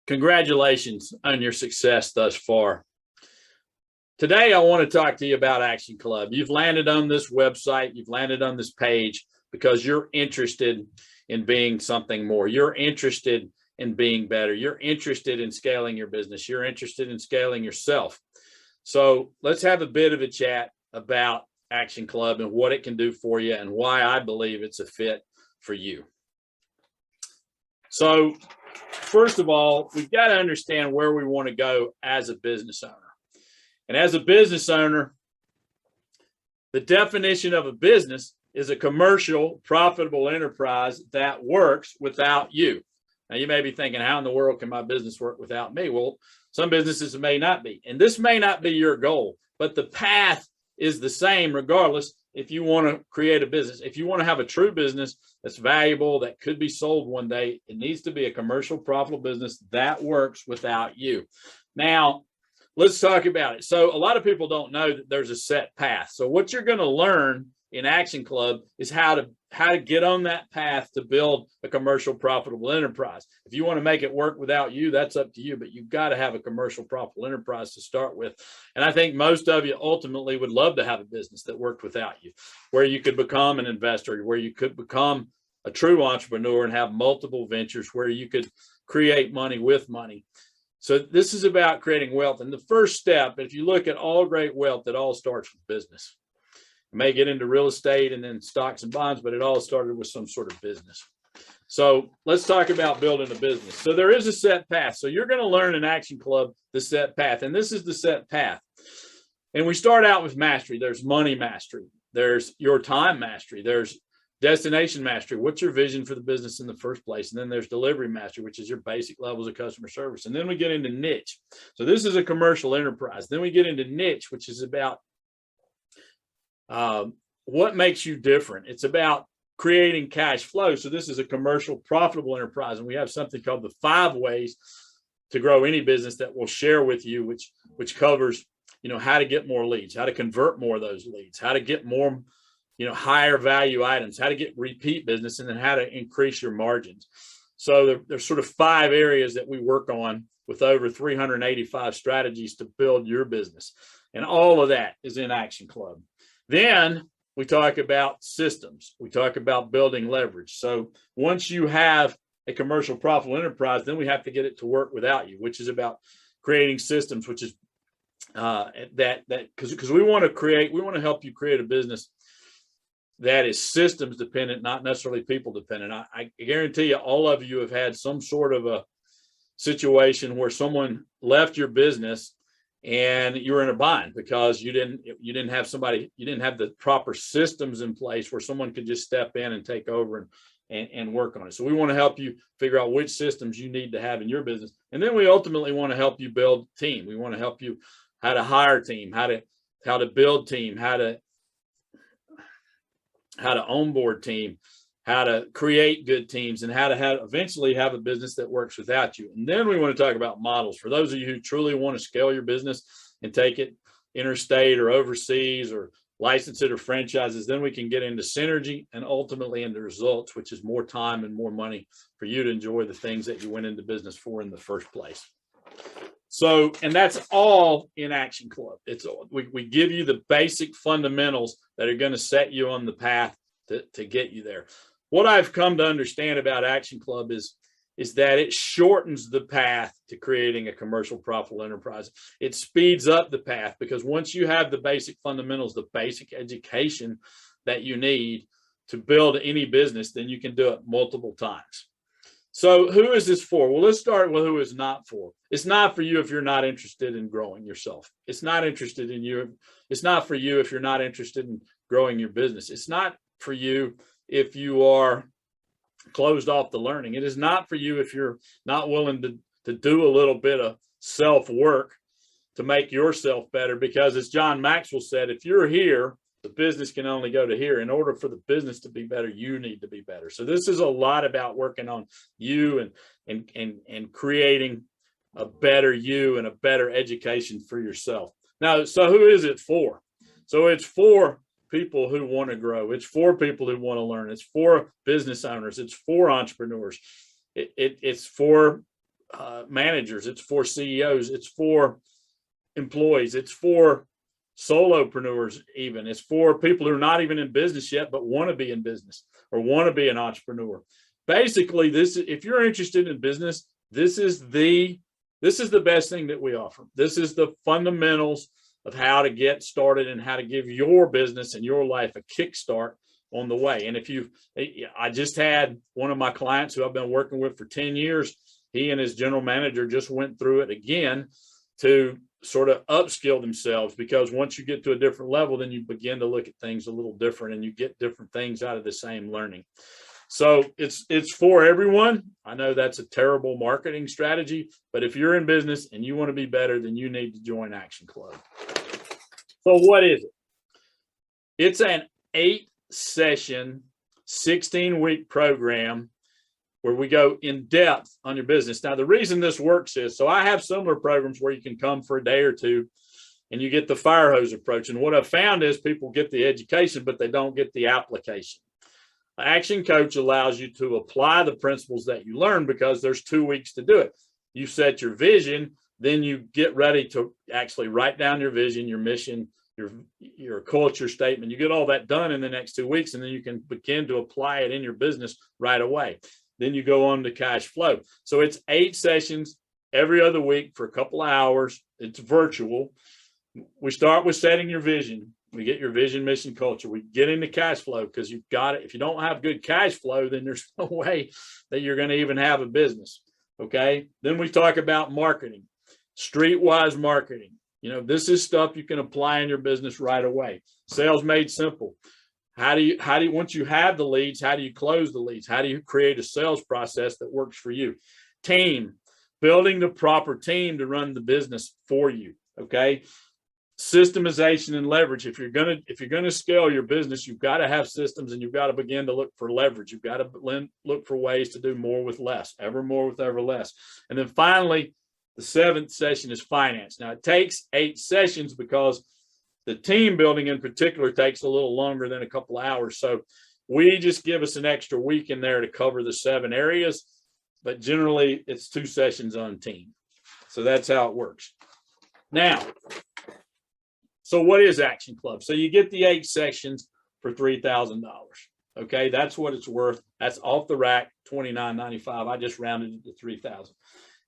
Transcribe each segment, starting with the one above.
Congratulations on your success thus far. Today, I want to talk to you about ActionCLUB. You've landed on this website, you've landed on this page because you're interested in being something more. You're interested in being better. You're interested in scaling your business. You're interested in scaling yourself. So let's have a bit of a chat about ActionCLUB and what it can do for you and why I believe it's a fit for you. So first of all, we've got to understand where we want to go as a business owner. And as a business owner, the definition of a business is a commercial, profitable enterprise that works without you. Now, you may be thinking, how in the world can my business work without me? Well, some businesses may not be. And this may not be your goal, but the path is the same regardless if you want to create a business. If you want to have a true business that's valuable, that could be sold one day, it needs to be a commercial, profitable business that works without you. Now, let's talk about it. So a lot of people don't know that there's a set path. So what you're going to learn in ActionCLUB is how to get on that path to build a commercial, profitable enterprise. If you want to make it work without you, that's up to you, but you've got to have a commercial, profitable enterprise to start with. And I think most of you ultimately would love to have a business that worked without you, where you could become an investor, where you could become a true entrepreneur and have multiple ventures, where you could create money with money. So this is about creating wealth. And the first step, if you look at all great wealth, it all starts with business. You may get into real estate and then stocks and bonds, but it all started with some sort of business. So let's talk about building a business. So there is a set path. So you're going to learn in ActionCLUB the set path, and this is the set path. And we start out with mastery. There's money mastery. There's your time mastery. There's destination mastery. What's your vision for the business in the first place? And then there's delivery mastery, which is your basic levels of customer service. And then we get into niche. So this is a commercial enterprise. Then we get into niche, which is about what makes you different. It's about creating cash flow. So this is a commercial, profitable enterprise. And we have something called the 5 ways to grow any business that we'll share with you, which covers, how to get more leads, how to convert more of those leads, how to get more, higher value items, how to get repeat business, and then how to increase your margins. So there's sort of 5 areas that we work on with over 385 strategies to build your business. And all of that is in ActionCLUB. Then we talk about systems. We talk about building leverage. So once you have a commercial, profitable enterprise, then we have to get it to work without you, which is about creating systems, which is because we want to help you create a business that is systems dependent, not necessarily people dependent. I guarantee you, all of you have had some sort of a situation where someone left your business and you were in a bind because you didn't have the proper systems in place where someone could just step in and take over and work on it. So we want to help you figure out which systems you need to have in your business. And then we ultimately want to help you build team. We want to help you how to hire team, how to build team, how to onboard team, how to create good teams, and how to eventually have a business that works without you. And then we want to talk about models. For those of you who truly want to scale your business and take it interstate or overseas or license it or franchises, then we can get into synergy and ultimately into results, which is more time and more money for you to enjoy the things that you went into business for in the first place. So, and that's all in ActionCLUB. We give you the basic fundamentals that are going to set you on the path to get you there. What I've come to understand about ActionCLUB is that it shortens the path to creating a commercial, profitable enterprise. It speeds up the path because once you have the basic fundamentals, the basic education that you need to build any business, then you can do it multiple times. So who is this for? Well, let's start with who it's not for. It's not for you if you're not interested in growing yourself. It's not interested in you. It's not for you if you're not interested in growing your business. It's not for you if you are closed off to learning. It is not for you if you're not willing to do a little bit of self-work to make yourself better. Because as John Maxwell said, if you're here, the business can only go to here. In order for the business to be better, you need to be better. So this is a lot about working on you and creating a better you and a better education for yourself. Now, so who is it for? So it's for people who want to grow. It's for people who want to learn. It's for business owners. It's for entrepreneurs. It's for managers, it's for CEOs, it's for employees, it's for solopreneurs, even it's for people who are not even in business yet but want to be in business or want to be an entrepreneur. Basically, this, if you're interested in business, this is the best thing that we offer. This is the fundamentals of how to get started and how to give your business and your life a kickstart on the way. And I just had one of my clients who I've been working with for 10 years. He and his general manager just went through it again to sort of upskill themselves, because once you get to a different level, then you begin to look at things a little different and you get different things out of the same learning. So it's for everyone. I know that's a terrible marketing strategy, but if you're in business and you want to be better, then you need to join ActionCLUB. So what is it? It's an 8-session, 16-week program where we go in depth on your business. Now, the reason this works is, so I have similar programs where you can come for a day or two and you get the fire hose approach. And what I've found is people get the education, but they don't get the application. Action Coach allows you to apply the principles that you learn, because there's 2 weeks to do it. You set your vision, then you get ready to actually write down your vision, your mission, your culture statement. You get all that done in the next 2 weeks, and then you can begin to apply it in your business right away. Then you go on to cash flow. So it's 8 sessions every other week for a couple of hours. It's virtual. We start with setting your vision. We get your vision, mission, culture. We get into cash flow, because you've got it. If you don't have good cash flow, then there's no way that you're going to even have a business. Okay. Then we talk about marketing, streetwise marketing. You know, this is stuff you can apply in your business right away. Sales made simple. How do you, once you have the leads, how do you close the leads? How do you create a sales process that works for you? Team, building the proper team to run the business for you. Okay. Systemization and leverage. If you're gonna scale your business, you've got to have systems, and you've got to begin to look for leverage. You've got to look for ways to do more with less, ever more with ever less. And then finally, the 7th session is finance. Now, it takes 8 sessions because the team building in particular takes a little longer than a couple of hours. So we just give us an extra week in there to cover the 7 areas, but generally it's 2 sessions on team. So that's how it works. Now, so what is ActionCLUB? So you get the 8 sessions for $3,000. Okay, that's what it's worth. That's off the rack, $29.95. I just rounded it to $3,000.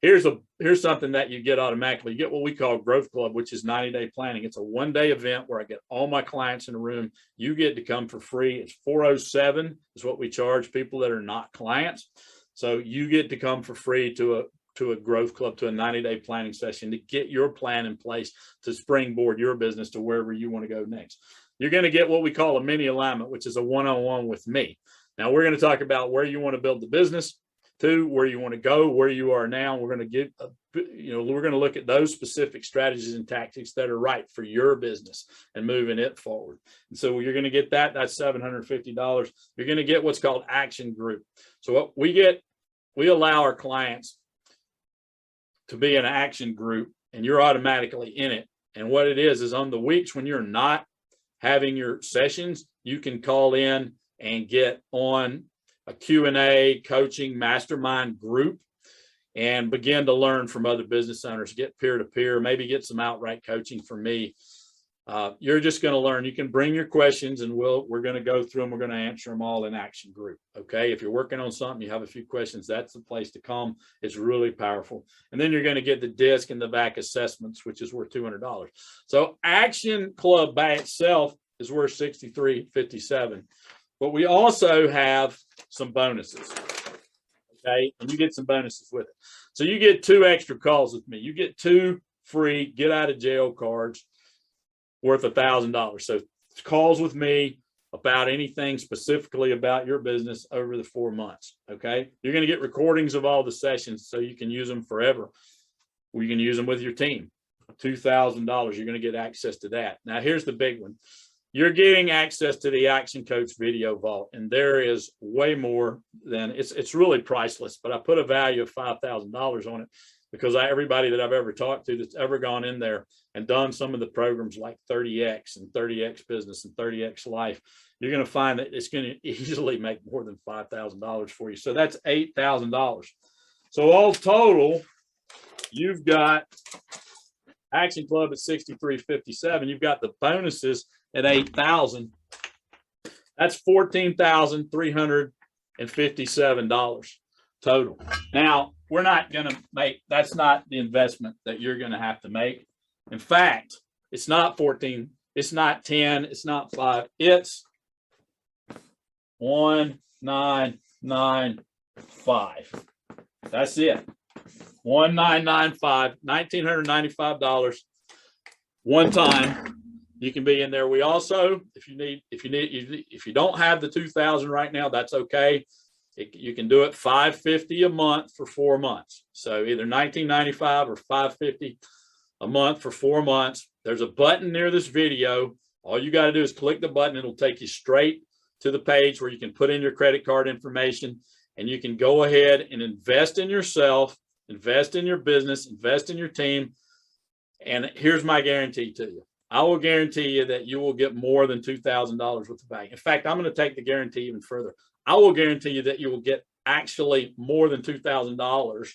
Here's something that you get automatically. You get what we call Growth Club, which is 90-day planning. It's a 1-day event where I get all my clients in a room. You get to come for free. It's $407 is what we charge people that are not clients. So you get to come for free to a Growth Club, to a 90-day planning session, to get your plan in place to springboard your business to wherever you want to go next. You're going to get what we call a mini alignment, which is a one-on-one with me. Now, we're going to talk about where you want to build the business to, where you want to go, where you are now. We're going to we're going to look at those specific strategies and tactics that are right for your business and moving it forward. And so you're going to get that. That's $750. You're going to get what's called Action Group. So what we allow our clients to be an action group, and you're automatically in it. And what it is on the weeks when you're not having your sessions, you can call in and get on a Q&A coaching mastermind group and begin to learn from other business owners, get peer-to-peer, maybe get some outright coaching from me. You're just going to learn. You can bring your questions, and we're going to go through them. We're going to answer them all in Action Group. Okay. If you're working on something, you have a few questions, that's the place to come. It's really powerful. And then you're going to get the disc and the back assessments, which is worth $200. So ActionCLUB by itself is worth $63.57. But we also have some bonuses. Okay. And you get some bonuses with it. So you get 2 extra calls with me. You get 2 free get out of jail cards worth $1,000. So calls with me about anything specifically about your business over the 4 months. Okay. You're going to get recordings of all the sessions so you can use them forever. You can use them with your team. $2,000. You're going to get access to that. Now, here's the big one. You're getting access to the Action Coach video vault, and there is way more than it's really priceless, but I put a value of $5,000 on it because everybody that I've ever talked to that's ever gone in there and done some of the programs like 30X and 30X Business and 30X Life, you're going to find that it's going to easily make more than $5,000 for you. So that's $8,000. So all total, you've got Action Club at $63.57. You've got the bonuses at $8,000. That's $14,357 total. Now, we're not going to make, that's not the investment that you're going to have to make. In fact, it's not 14, it's not 10, it's not 5, it's 1995. That's it. 1995, $1,995 one time. You can be in there. We also, if you don't have the 2,000 right now, that's okay. You can do it $550 a month for 4 months. So either $1,995 or $550 a month for 4 months. There's a button near this video. All you got to do is click the button. It'll take you straight to the page where you can put in your credit card information, and you can go ahead and invest in yourself, invest in your business, invest in your team. And here's my guarantee to you. I will guarantee you that you will get more than $2,000 worth of value. In fact, I'm going to take the guarantee even further. I will guarantee you that you will get actually more than $2,000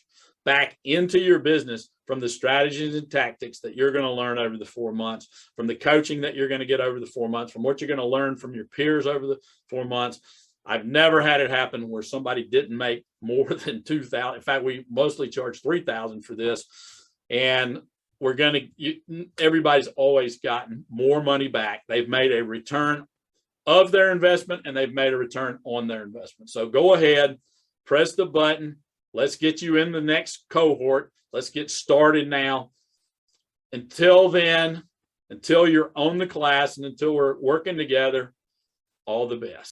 back into your business from the strategies and tactics that you're going to learn over the 4 months, from the coaching that you're going to get over the 4 months, from what you're going to learn from your peers over the 4 months. I've never had it happen where somebody didn't make more than $2,000. In fact, we mostly charge $3,000 for this. And we're going to, everybody's always gotten more money back. They've made a return of their investment, and they've made a return on their investment. So go ahead, press the button. Let's get you in the next cohort. Let's get started now. Until then, until you're on the class and until we're working together, all the best.